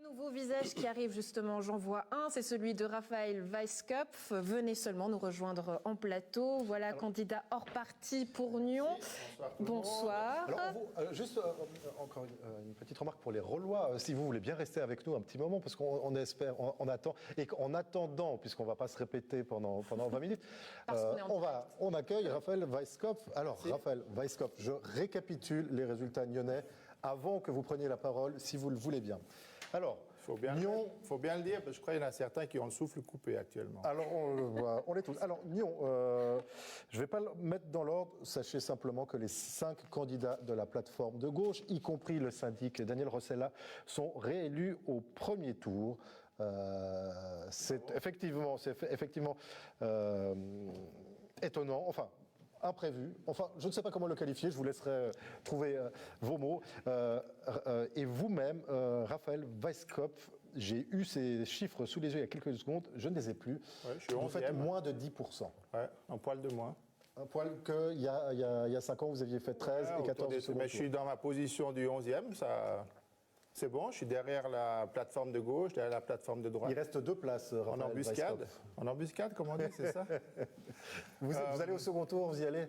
Nouveau visage qui arrive justement, j'en vois un, c'est celui de Raphaël Weisskopf. Venez seulement nous rejoindre en plateau. Voilà, candidat hors parti pour Nyon. Bonsoir. Alors, juste encore une petite remarque pour les Rolois. Si vous voulez bien rester avec nous un petit moment, parce qu'on espère, on attend, et qu'en attendant, puisqu'on ne va pas se répéter pendant 20 minutes, on accueille Raphaël Weisskopf. Alors, Raphaël Weisskopf, je récapitule les résultats nyonnais avant que vous preniez la parole, si vous le voulez bien. Alors, Nyon... Il faut bien le dire, parce que je crois qu'il y en a certains qui ont le souffle coupé actuellement. Alors, on le voit, on les tous. Alors, Nyon, je ne vais pas le mettre dans l'ordre. Sachez simplement que les 5 candidats de la plateforme de gauche, y compris le syndic Daniel Rossella, sont réélus au premier tour. C'est effectivement étonnant. Enfin, imprévu. Enfin, je ne sais pas comment le qualifier, je vous laisserai trouver vos mots. Et vous-même, Raphaël Weisskopf, j'ai eu ces chiffres sous les yeux il y a quelques secondes, je ne les ai plus. Ouais, je suis vous faites moins de 10%. Ouais, un poil de moins. Un poil qu'il y a 5 ans, vous aviez fait 13 et 14 secondes. Mais je suis dans ma position du 11e, ça... C'est bon, je suis derrière la plateforme de gauche, derrière la plateforme de droite. Il reste 2 places, Raphaël En embuscade. Weisskopf. En embuscade, comme on dit, c'est ça? Vous allez au second tour, vous y allez?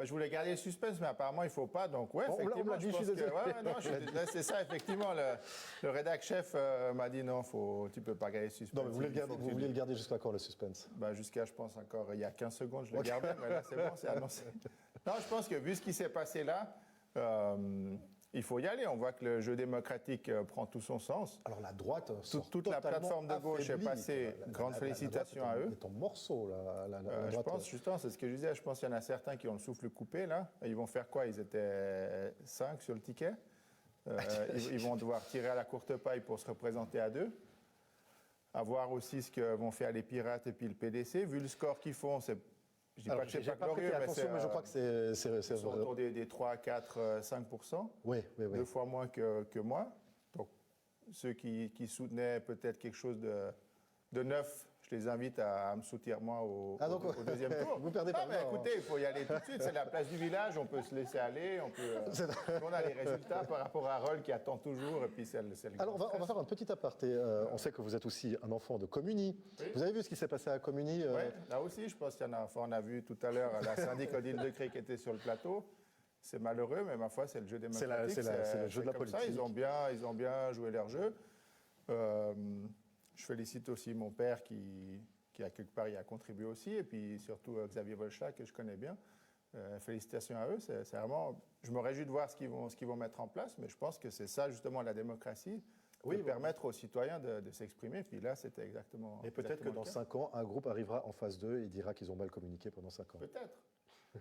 Je voulais garder le suspense, mais apparemment, il ne faut pas. Donc, ouais, on me l'a dit, je suis désolé. C'est ça, effectivement. Le rédac-chef m'a dit non, tu ne peux pas garder le suspense. Non, mais vous vouliez le garder jusqu'à quand, le suspense? Jusqu'à, je pense, encore il y a 15 secondes, je le gardais, mais là, c'est bon, c'est annoncé. Non, je pense que vu ce qui s'est passé là, il faut y aller. On voit que le jeu démocratique prend tout son sens. Alors la droite, toute la plateforme de gauche est passée. Grande félicitations à eux. C'est en morceaux, la droite. Je pense, justement, c'est ce que je disais. Je pense qu'il y en a certains qui ont le souffle coupé là. Ils vont faire quoi? Ils étaient 5 sur le ticket. Ils vont devoir tirer à la courte paille pour se représenter à 2. À voir aussi ce que vont faire les Pirates et puis le PDC. Vu le score qu'ils font, c'est... Je dis pas que c'est pas glorieux, mais je crois que c'est autour des 3, 4, 5%. Oui. 2 fois moins que moi. Donc, ceux qui soutenaient peut-être quelque chose de neuf, je les invite à me soutenir moi au deuxième tour. Vous perdez pas. Écoutez, il faut y aller tout de suite. C'est la place du village, on peut se laisser aller. On a les résultats par rapport à Roll qui attend toujours. Et puis c'est le Alors, on va faire un petit aparté. On sait que vous êtes aussi un enfant de Communy. Oui. Vous avez vu ce qui s'est passé à Communy? Oui, là aussi, je pense qu'il y en a. Enfin, on a vu tout à l'heure la syndic Odile Decré qui était sur le plateau. C'est malheureux, mais ma foi, c'est le jeu démocratique. C'est le jeu de la politique. Ça. Ils ont bien joué leur jeu. Je félicite aussi mon père qui a quelque part y a contribué aussi, et puis surtout Xavier Volchat, que je connais bien. Félicitations à eux. C'est vraiment, je me réjouis de voir ce qu'ils vont mettre en place, mais je pense que c'est ça justement la démocratie, permettre aux citoyens de s'exprimer. Puis là, c'était exactement. Et peut-être que dans 5 ans, un groupe arrivera en phase 2 et dira qu'ils ont mal communiqué pendant 5 ans. Peut-être.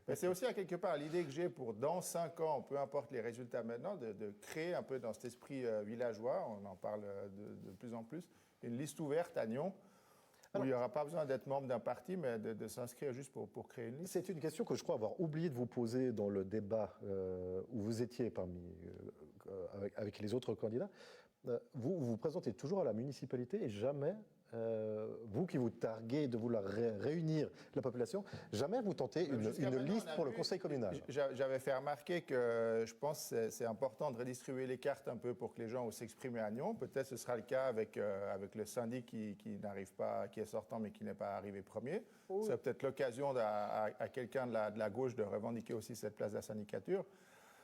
Mais c'est aussi à quelque part l'idée que j'ai pour dans 5 ans, peu importe les résultats maintenant, de créer un peu dans cet esprit villageois, on en parle de plus en plus, une liste ouverte à Nyon, où il n'y aura pas besoin d'être membre d'un parti, mais de s'inscrire juste pour créer une liste. C'est une question que je crois avoir oublié de vous poser dans le débat où vous étiez avec les autres candidats. Vous vous présentez toujours à la municipalité et jamais, vous qui vous targuez de vouloir réunir la population, jamais vous tentez une liste pour le conseil communal. J'avais fait remarquer que je pense que c'est important de redistribuer les cartes un peu pour que les gens osent s'exprimer à Nyon. Peut-être ce sera le cas avec le syndic qui n'arrive pas, qui est sortant mais qui n'est pas arrivé premier. Oui. C'est peut-être l'occasion à quelqu'un de la gauche de revendiquer aussi cette place de la syndicature.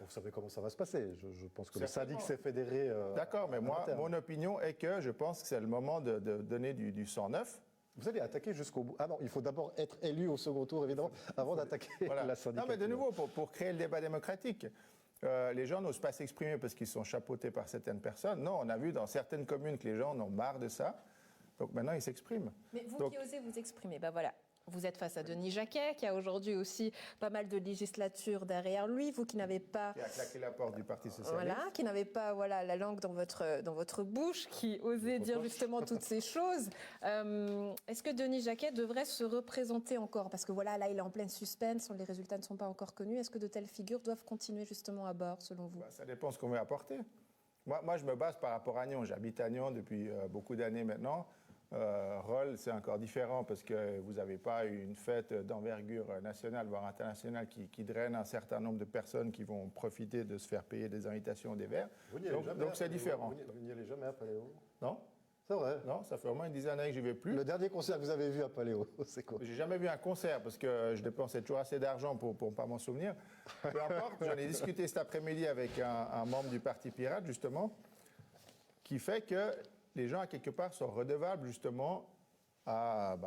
Vous savez comment ça va se passer. Je pense que le syndic s'est fédéré. D'accord, mais moi, mon opinion est que je pense que c'est le moment de donner du sang neuf. Vous allez attaquer jusqu'au bout. Ah non, il faut d'abord être élu au second tour, évidemment, avant d'attaquer la syndicature. Non, mais de nouveau, pour créer le débat démocratique, les gens n'osent pas s'exprimer parce qu'ils sont chapeautés par certaines personnes. Non, on a vu dans certaines communes que les gens en ont marre de ça. Donc maintenant, ils s'expriment. Mais vous qui osez vous exprimer, voilà. Vous êtes face à Denis Jacquet, qui a aujourd'hui aussi pas mal de législatures derrière lui. Vous qui n'avez pas... Qui a claqué la porte du Parti socialiste. Voilà, qui n'avez pas la langue dans votre bouche, qui osait dire justement toutes ces choses. Est-ce que Denis Jacquet devrait se représenter encore? Parce que là, il est en pleine suspense, les résultats ne sont pas encore connus. Est-ce que de telles figures doivent continuer justement à bord, selon vous? Ça dépend ce qu'on veut apporter. Moi, je me base par rapport à Nyon. J'habite à Nyon depuis beaucoup d'années maintenant. Roll, c'est encore différent parce que vous n'avez pas une fête d'envergure nationale, voire internationale, qui draine un certain nombre de personnes qui vont profiter de se faire payer des invitations ou des verres. Donc c'est différent. Vous n'y allez jamais à Paléo? Non? C'est vrai. Non, ça fait au moins une dizaine d'années que j'y vais plus. Le dernier concert que vous avez vu à Paléo, c'est quoi? J'ai jamais vu un concert parce que je dépensais toujours assez d'argent pour ne pas m'en souvenir. Peu importe, j'en ai discuté cet après-midi avec un membre du Parti Pirate, justement, qui fait que les gens, à quelque part, sont redevables, justement,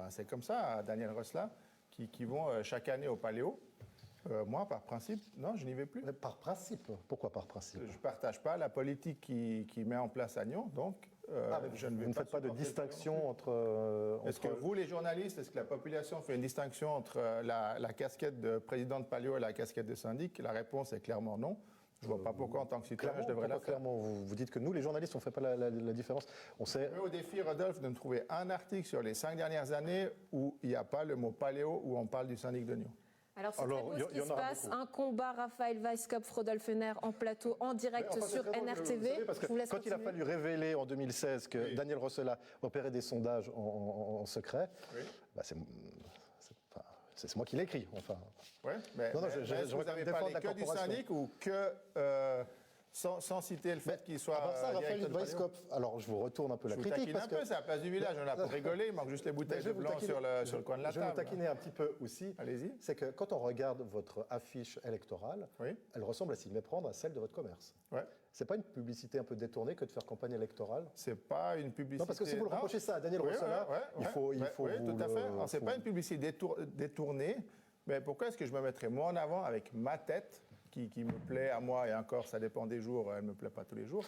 c'est comme ça, à Daniel Rosselin, qui vont chaque année au Paléo. Moi, par principe, non, je n'y vais plus. Mais par principe? Pourquoi par principe? Je ne partage pas la politique qui met en place à Nyon, donc je ne vais vous ne faites pas de supporter distinction entre... Est-ce que vous, les journalistes, est-ce que la population fait une distinction entre la casquette de président de Paléo et la casquette de syndic? La réponse est clairement non. Je ne vois pas pourquoi, en tant que citoyen, je devrais la faire. Clairement, vous dites que nous, les journalistes, on ne fait pas la différence. On sait... Je mets au défi, Rodolphe, de me trouver un article sur les 5 dernières années où il n'y a pas le mot Paléo, où on parle du syndic de Nyon. Alors, c'est très beau ce qui se passe. Un combat Raphaël Weisskopf, Rodolphe Henner en plateau, en direct sur NRTV. Parce que quand il a fallu révéler en 2016 que Daniel Rosselin opérait des sondages en secret, c'est moi qui l'ai écrit. Enfin. Oui, mais vous n'avez parlé que du syndic ou que... Sans citer le fait qu'il soit. À part ça, Raphaël Weisskopf, alors je vous retourne un peu la critique. Je vous taquine un peu, c'est la place du village, on a pour rigoler, il manque juste les bouteilles de blanc sur le coin de la table. Je vais vous taquiner un petit peu aussi. Allez-y. C'est que quand on regarde votre affiche électorale, elle ressemble à s'y méprendre à celle de votre commerce. Ouais. C'est pas une publicité un peu détournée que de faire campagne électorale? C'est pas une publicité. Non, parce que si vous le reprochez ça à Daniel Rosselin, il faut tout à fait. C'est pas une publicité détournée, mais pourquoi est-ce que je me mettrais moi en avant avec ma tête qui me plaît à moi, et encore, ça dépend des jours, elle ne me plaît pas tous les jours.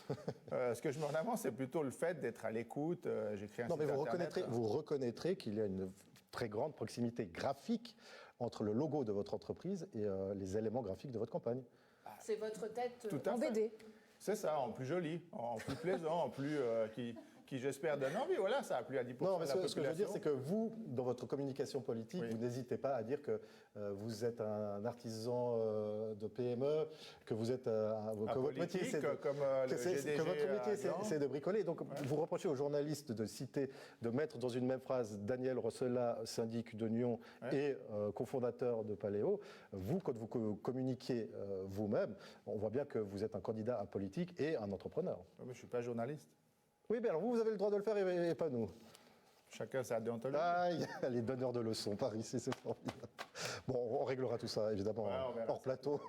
Ce que je me mets en avant, c'est plutôt le fait d'être à l'écoute. J'ai créé un site internet. Vous reconnaîtrez qu'il y a une très grande proximité graphique entre le logo de votre entreprise et les éléments graphiques de votre campagne. C'est votre tête Tout à en fait. BD. C'est ça, en plus joli, en plus plaisant, en plus qui j'espère donne envie. Voilà, ça a plu à 10% Non, mais de la population. ce que je veux dire, c'est que vous, dans votre communication politique, vous n'hésitez pas à dire que vous êtes un artisan de PME, que vous êtes que votre métier, c'est de bricoler. Donc, vous reprochez aux journalistes de mettre dans une même phrase Daniel Rosselin, syndic de Nyon et cofondateur de Paléo. Vous, quand vous communiquez vous-même, on voit bien que vous êtes un candidat à politique et un entrepreneur. Mais je ne suis pas journaliste. Oui, mais alors vous avez le droit de le faire et pas nous. Chacun sa déontologie. Ah, il y a les donneurs de leçons par ici, c'est formidable. Bon, on réglera tout ça, évidemment, hors plateau.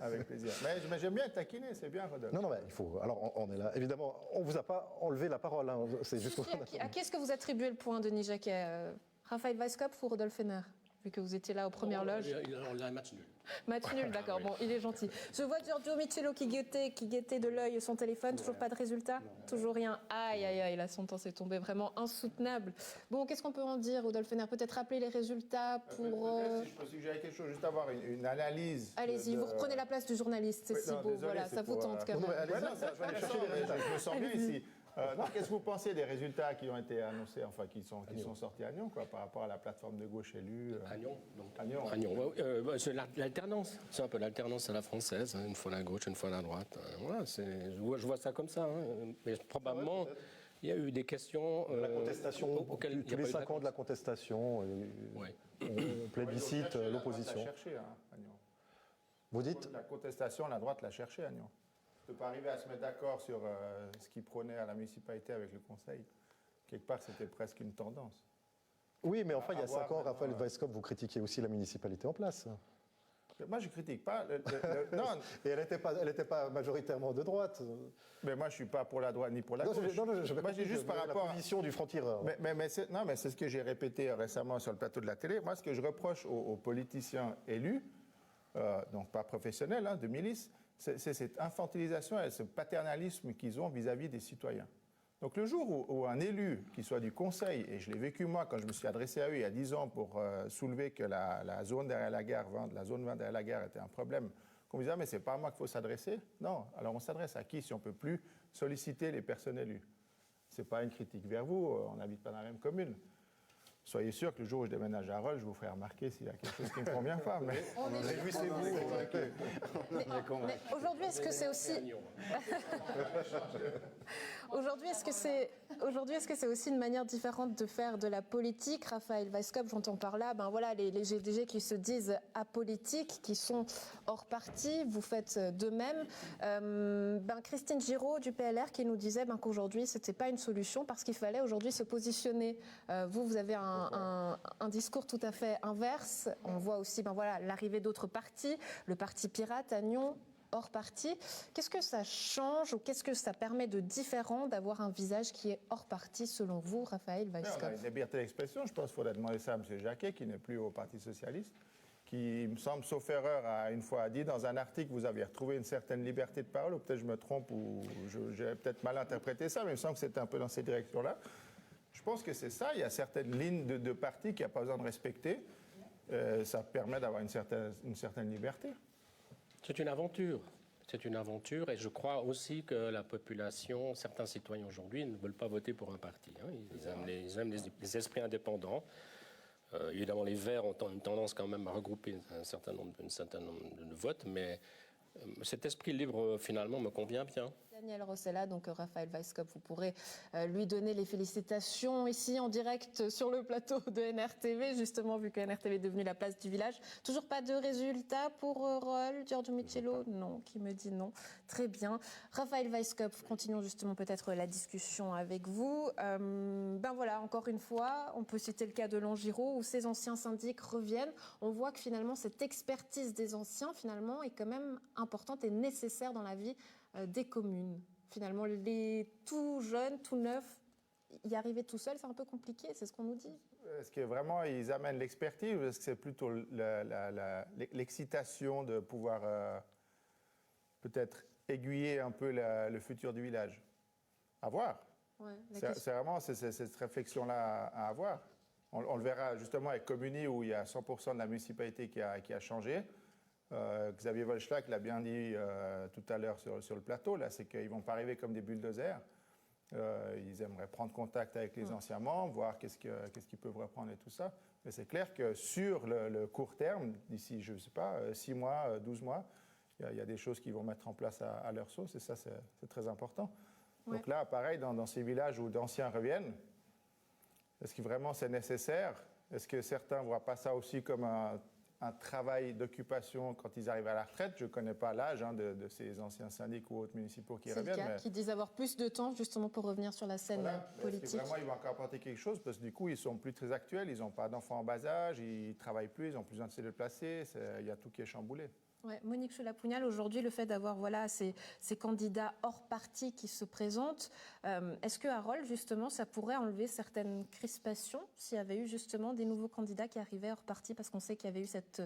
Avec plaisir. Mais j'aime bien taquiner, c'est bien, Rodolphe. Non, mais il faut... Alors, on est là. Évidemment, on ne vous a pas enlevé la parole. Hein. C'est juste à qui est-ce que vous attribuez le point, Denis Jacquet? Raphaël Weisskopf ou Rodolphe Henner? Vu que vous étiez là aux premières loges. On a un match nul. Match nul, d'accord. Bon, il est gentil. Je vois Giorgio Michello qui guettait de l'œil son téléphone. Toujours pas de résultat? Toujours rien. Aïe, aïe, aïe, la sentence est tombée vraiment insoutenable. Bon, qu'est-ce qu'on peut en dire, Rodolphe Henner? Peut-être rappeler les résultats pour... Si je peux suggérer quelque chose, juste avoir une analyse. Allez-y, vous reprenez la place du journaliste, c'est si beau. Désolé, voilà, ça vous tente quand même. Je me sens bien ici. Qu'est-ce que vous pensez des résultats qui ont été annoncés, enfin qui sont sortis à Nyon, quoi, par rapport à la plateforme de gauche élue À Nyon. À Nyon. C'est l'alternance. C'est un peu l'alternance à la française, hein, une fois la gauche, une fois la droite. Voilà, je vois ça comme ça. Hein. Mais probablement, il y a eu des questions. La contestation, tous les 5 ans de la contestation, on plébiscite l'opposition. La droite l'a cherché à Nyon. Vous dites? La contestation, la droite l'a cherché à Nyon. On ne peut pas arriver à se mettre d'accord sur ce qui prônait à la municipalité avec le conseil. Quelque part, c'était presque une tendance. Oui, mais enfin, il y a 5 ans, Raphaël Weisskopf, vous critiquiez aussi la municipalité en place. Moi, je ne critique pas. Non. Et elle n'était pas majoritairement de droite. Mais moi, je ne suis pas pour la droite ni pour la gauche. Moi, j'ai juste par rapport à la position du franc-tireur. Mais c'est ce que j'ai répété récemment sur le plateau de la télé. Moi, ce que je reproche aux politiciens élus, donc pas professionnels, de milice, c'est cette infantilisation et ce paternalisme qu'ils ont vis-à-vis des citoyens. Donc le jour où un élu, qui soit du conseil, et je l'ai vécu moi quand je me suis adressé à eux il y a 10 ans pour soulever que la zone derrière la gare, la zone 20 derrière la gare était un problème, qu'on me disait, mais c'est pas à moi qu'il faut s'adresser. Non, alors on s'adresse à qui si on ne peut plus solliciter les personnes élues? Ce n'est pas une critique vers vous, on n'habite pas dans la même commune. Soyez sûr que le jour où je déménage à Rolle, je vous ferai remarquer s'il y a quelque chose qui ne me convient pas. Mais réjouissez-vous. Mais aujourd'hui, est-ce que c'est aussi... Aujourd'hui, est-ce que c'est aussi une manière différente de faire de la politique? Raphaël Weisskopf, j'entends par là, les GDG qui se disent apolitiques, qui sont hors parti, vous faites de même. Christine Giraud du PLR qui nous disait qu'aujourd'hui, c'était pas une solution parce qu'il fallait aujourd'hui se positionner. Vous avez un discours tout à fait inverse. On voit aussi l'arrivée d'autres partis, le parti pirate à Nyon, hors parti. Qu'est-ce que ça change ou qu'est-ce que ça permet de différent d'avoir un visage qui est hors parti selon vous, Raphaël Weisskopf? On a une liberté d'expression, je pense qu'il faudrait demander ça à M. Jacquet, qui n'est plus au Parti socialiste, qui, il me semble, sauf erreur, a une fois dit dans un article que vous aviez retrouvé une certaine liberté de parole, ou peut-être je me trompe, ou j'ai peut-être mal interprété ça, mais il me semble que c'était un peu dans ces directions-là. Je pense que c'est ça, il y a certaines lignes de parti qu'il n'y a pas besoin de respecter. Ça permet d'avoir une certaine liberté. C'est une aventure. C'est une aventure et je crois aussi que la population, certains citoyens aujourd'hui ne veulent pas voter pour un parti. Hein. Ils aiment les esprits indépendants. Évidemment, les Verts ont une tendance quand même à regrouper un certain nombre de votes, mais cet esprit libre, finalement, me convient bien. Daniel Rossella, donc Raphaël Weisskopf, vous pourrez lui donner les félicitations ici en direct sur le plateau de NRTV, justement vu que NRTV est devenu la place du village. Toujours pas de résultat pour Roel Giorgio Michello? Non, qui me dit non. Très bien. Raphaël Weisskopf, continuons justement peut-être la discussion avec vous. Encore une fois, on peut citer le cas de Langiraud où ces anciens syndics reviennent. On voit que finalement cette expertise des anciens finalement est quand même importante et nécessaire dans la vie des communes. Finalement, les tout jeunes, tout neufs, y arriver tout seul, c'est un peu compliqué, c'est ce qu'on nous dit. Est-ce que vraiment ils amènent l'expertise ou est-ce que c'est plutôt l'excitation de pouvoir peut-être aiguiller un peu le futur du village? À voir. Ouais, c'est vraiment cette réflexion-là à avoir. On le verra justement avec Communy où il y a 100% de la municipalité qui a changé. Xavier Volschlag l'a bien dit tout à l'heure sur le plateau, là, c'est qu'ils ne vont pas arriver comme des bulldozers. Ils aimeraient prendre contact avec les anciens membres, voir qu'est-ce qu'ils peuvent reprendre et tout ça. Mais c'est clair que sur le court terme, d'ici, je ne sais pas, 6 mois, 12 mois, il y a des choses qu'ils vont mettre en place à leur sauce et ça, c'est très important. Ouais. Donc là, pareil, dans ces villages où d'anciens reviennent, est-ce que vraiment c'est nécessaire? Est-ce que certains ne voient pas ça aussi comme un travail d'occupation quand ils arrivent à la retraite? Je ne connais pas l'âge de ces anciens syndics ou autres municipaux qui reviennent. C'est le cas, qui disent avoir plus de temps justement pour revenir sur la scène politique. Est-ce que vraiment ils vont encore apporter quelque chose? Parce que du coup, ils ne sont plus très actuels, ils n'ont pas d'enfants en bas âge, ils ne travaillent plus, ils ont plus besoin de se déplacer, il y a tout qui est chamboulé. Ouais, Monique Choulapounial, aujourd'hui, le fait d'avoir ces candidats hors parti qui se présentent, est-ce que Harold, justement, ça pourrait enlever certaines crispations s'il y avait eu justement des nouveaux candidats qui arrivaient hors parti? Parce qu'on sait qu'il y avait eu cette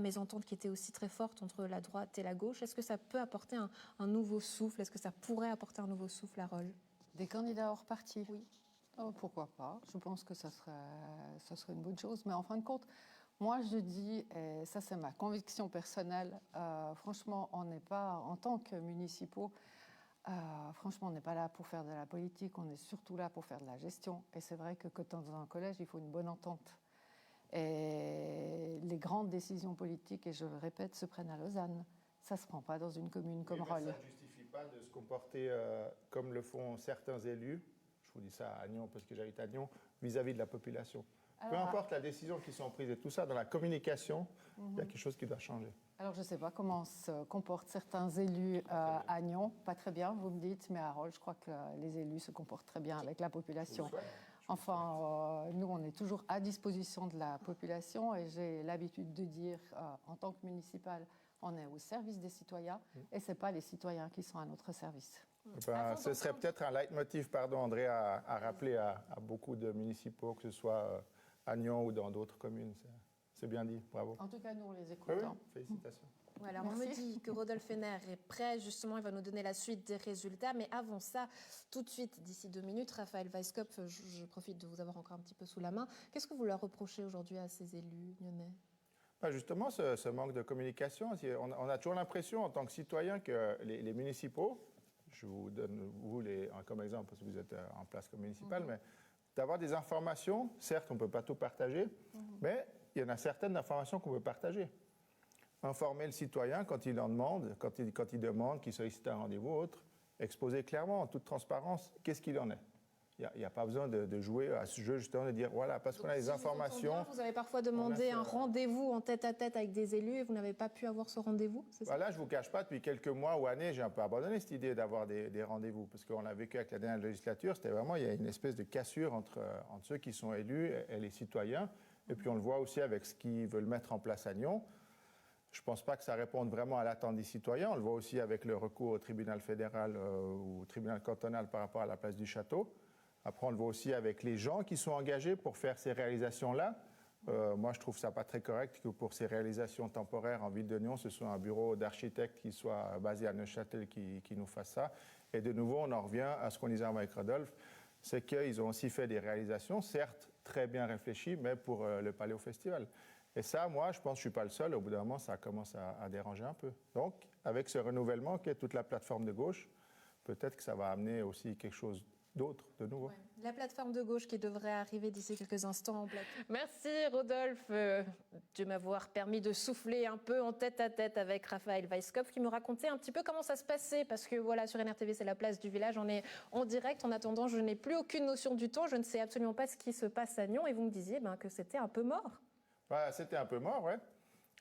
mésentente qui était aussi très forte entre la droite et la gauche. Est-ce que ça peut apporter un nouveau souffle? Est-ce que ça pourrait apporter un nouveau souffle, Harold? Des candidats hors parti? Oui. Oh, pourquoi pas? Je pense que ça serait une bonne chose. Mais en fin de compte, moi, je dis, et ça c'est ma conviction personnelle, franchement, on n'est pas, en tant que municipaux, franchement, on n'est pas là pour faire de la politique, on est surtout là pour faire de la gestion. Et c'est vrai que dans un collège, il faut une bonne entente. Et les grandes décisions politiques, et je le répète, se prennent à Lausanne. Ça ne se prend pas dans une commune comme Rolle. Ça ne justifie pas de se comporter comme le font certains élus, je vous dis ça à Nyon parce que j'habite à Nyon, vis-à-à-vis de la population. Peu importe la décision qui sont prises et tout ça, dans la communication, il y a quelque chose qui doit changer. Alors, je ne sais pas comment se comportent certains élus à Nyon. Pas très bien, vous me dites, mais à Rolle, je crois que les élus se comportent très bien avec la population. Enfin, nous, on est toujours à disposition de la population et j'ai l'habitude de dire, en tant que municipal, on est au service des citoyens et ce n'est pas les citoyens qui sont à notre service. Ce serait peut-être un leitmotiv, pardon André, à rappeler à beaucoup de municipaux, que ce soit à Nyon ou dans d'autres communes. C'est bien dit, bravo. En tout cas, nous, on les écoute. Oui, félicitations. Voilà, on me dit que Rodolphe Henner est prêt, justement, il va nous donner la suite des résultats. Mais avant ça, tout de suite, d'ici 2 minutes, Raphaël Weisskopf, je profite de vous avoir encore un petit peu sous la main. Qu'est-ce que vous leur reprochez aujourd'hui à ces élus nyonnais? Justement, ce manque de communication. On a toujours l'impression, en tant que citoyen, que les municipaux, je vous donne comme exemple, parce que vous êtes en place comme municipal, mais d'avoir des informations, certes, on ne peut pas tout partager, mais il y en a certaines informations qu'on peut partager. Informer le citoyen quand il en demande, quand il demande, qu'il sollicite un rendez-vous ou autre, exposer clairement, en toute transparence, qu'est-ce qu'il en est. Il n'y a pas besoin de jouer à ce jeu, justement, de dire, voilà, parce qu'on a les informations... Vous avez parfois demandé un rendez-vous en tête-à-tête avec des élus et vous n'avez pas pu avoir ce rendez-vous, c'est ça? Là, je ne vous cache pas, depuis quelques mois ou années, j'ai un peu abandonné cette idée d'avoir des rendez-vous, parce qu'on l'a vécu avec la dernière législature, c'était vraiment, il y a une espèce de cassure entre ceux qui sont élus et les citoyens, et puis on le voit aussi avec ce qu'ils veulent mettre en place à Nyon. Je ne pense pas que ça réponde vraiment à l'attente des citoyens, on le voit aussi avec le recours au tribunal fédéral ou au tribunal cantonal par rapport à la place du château. Après, on le voit aussi avec les gens qui sont engagés pour faire ces réalisations-là. Moi, je trouve ça pas très correct que pour ces réalisations temporaires en ville de Nyon, ce soit un bureau d'architecte qui soit basé à Neuchâtel qui nous fasse ça. Et de nouveau, on en revient à ce qu'on disait avant avec Rodolphe, c'est qu'ils ont aussi fait des réalisations, certes très bien réfléchies, mais pour le Paléo Festival. Et ça, moi, je pense que je ne suis pas le seul. Au bout d'un moment, ça commence à déranger un peu. Donc, avec ce renouvellement qui est toute la plateforme de gauche, peut-être que ça va amener aussi quelque chose d'autre, de nouveau. Ouais. La plateforme de gauche qui devrait arriver d'ici quelques instants en plateau. Merci Rodolphe de m'avoir permis de souffler un peu en tête-à-tête avec Raphaël Weisskopf qui me racontait un petit peu comment ça se passait parce que voilà, sur NRTV, c'est la place du village, on est en direct. En attendant, je n'ai plus aucune notion du temps, je ne sais absolument pas ce qui se passe à Nyon et vous me disiez que c'était un peu mort. Ouais, c'était un peu mort, ouais.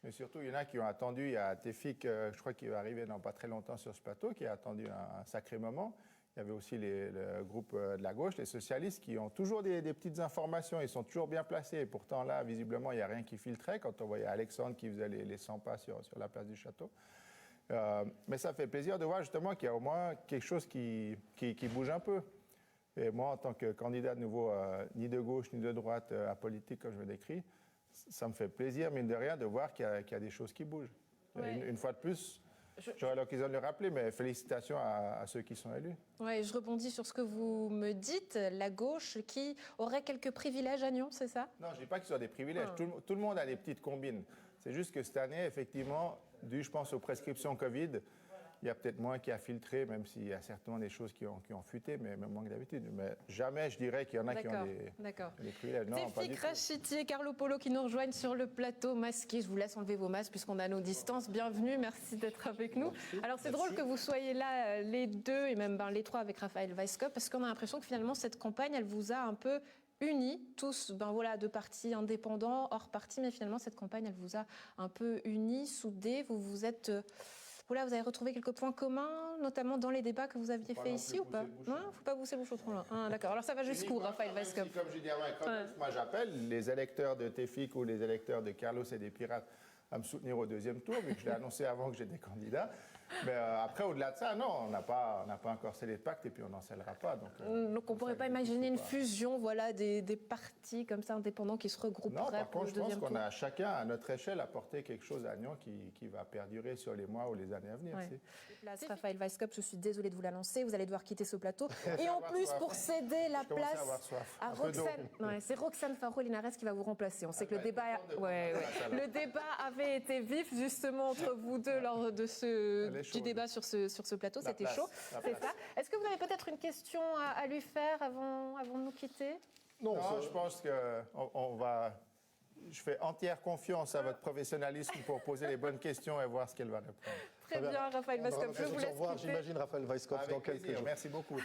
Mais surtout, il y en a qui ont attendu. Il y a Tefik, je crois qu'il va arriver dans pas très longtemps sur ce plateau, qui a attendu un sacré moment. Il y avait aussi le groupe de la gauche, les socialistes, qui ont toujours des petites informations. Ils sont toujours bien placés. Et pourtant, là, visiblement, il n'y a rien qui filtrait. Quand on voyait Alexandre qui faisait les 100 pas sur la place du château. Mais ça fait plaisir de voir justement qu'il y a au moins quelque chose qui bouge un peu. Et moi, en tant que candidat de nouveau, ni de gauche ni de droite à politique, comme je le décris, ça me fait plaisir, mine de rien, de voir qu'il y a des choses qui bougent. Ouais. Une fois de plus, j'aurai l'occasion de le rappeler, mais félicitations à ceux qui sont élus. Oui, je rebondis sur ce que vous me dites. La gauche qui aurait quelques privilèges à Nyon, c'est ça? Non, je ne dis pas qu'ils soient des privilèges. Tout le monde a des petites combines. C'est juste que cette année, effectivement, dû, je pense, aux prescriptions Covid, il y a peut-être moins qui a filtré, même s'il y a certainement des choses qui ont fuité, mais même moins que d'habitude. Mais jamais, je dirais qu'il y en a qui ont des privilèges. Tefik Rachiti et Carlo Polo qui nous rejoignent sur le plateau masqué. Je vous laisse enlever vos masques puisqu'on a nos distances. Bienvenue, merci d'être avec nous. Alors c'est drôle que vous soyez là, les deux, et même les trois avec Raphaël Weisskopf, parce qu'on a l'impression que finalement cette campagne, elle vous a un peu unis, tous, deux partis indépendants, hors parti, mais finalement cette campagne, elle vous a un peu unis, soudés. Vous êtes... vous avez retrouvé quelques points communs, notamment dans les débats que vous aviez fait ici ou pas? Non, il ne faut pas pousser le bouchon trop loin. D'accord, alors ça va jusqu'où, Raphaël Weisskopf? Comme je dis avant, moi j'appelle les électeurs de Tefik ou les électeurs de Carlos et des Pirates à me soutenir au deuxième tour, vu que je l'ai annoncé avant que j'étais candidat. Mais après, au-delà de ça, non, on n'a pas encore scellé le pacte et puis on n'en scellera pas. Donc on ne pourrait pas imaginer une fusion des partis comme ça indépendants qui se regrouperaient. Non, par contre, je pense qu'on a chacun à notre échelle apporté quelque chose à Nyon qui va perdurer sur les mois ou les années à venir. Place Raphaël Weisskopf, je suis désolée de vous l'annoncer, vous allez devoir quitter ce plateau. Et en plus, pour céder la place à Roxane, c'est Roxane Faro-Linares qui va vous remplacer. On sait que le débat avait été vif justement entre vous deux lors de du débat sur ce plateau, c'était chaud, c'est ça. Est-ce que vous avez peut-être une question à lui faire avant de nous quitter? Non, je pense que je fais entière confiance à votre professionnalisme pour poser les bonnes questions et voir ce qu'elle va répondre. Très bien, Raphaël Weisskopf, je vous laisse quitter. J'imagine Raphaël Weisskopf dans quelques jours. Merci beaucoup.